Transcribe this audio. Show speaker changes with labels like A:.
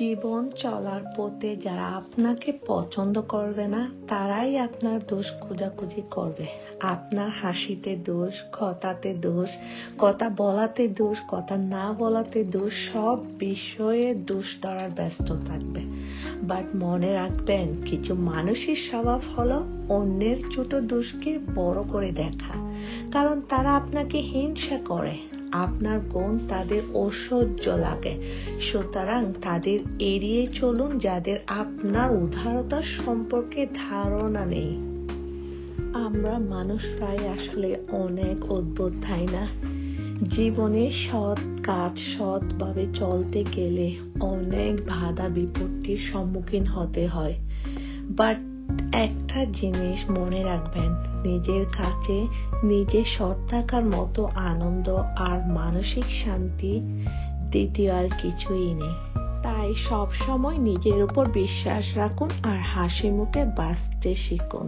A: জীবন চলার পথে যারা আপনাকে পছন্দ করবে না তারাই আপনার দোষ খোঁজাখুঁজি করবে। আপনার হাসিতে দোষ, কথাতে দোষ, কথা বলাতে দোষ, কথা না বলাতে দোষ, সব বিষয়ে দোষ ধরার ব্যস্ত থাকবে। বাট মনে রাখবেন, কিছু মানুষের স্বভাব হলো অন্যের ছোট দোষকে বড় করে দেখা, কারণ তারা আপনাকে হিংসা করে। আপনার গুণ তাদের অসহ্য লাগে, সুতরাং তাদের এড়িয়ে চলুন যাদের আপনার উদারতা সম্পর্কে ধারণা নেই। আমরা মানুষরাই আসলে অনেক অদ্ভুত, তাই না? জীবনে সৎ কাজ সৎভাবে চলতে গেলে অনেক বাধা বিপত্তির সম্মুখীন হতে হয়। বাট একটা জিনিস মনে রাখবেন, নিজের কাছে নিজে সৎ থাকার মতো আনন্দ আর মানসিক শান্তি দ্বিতীয় আর কিছুই নেই। তাই সব সময় নিজের উপর বিশ্বাস রাখুন আর হাসি মুখে বাঁচতে শিখুন।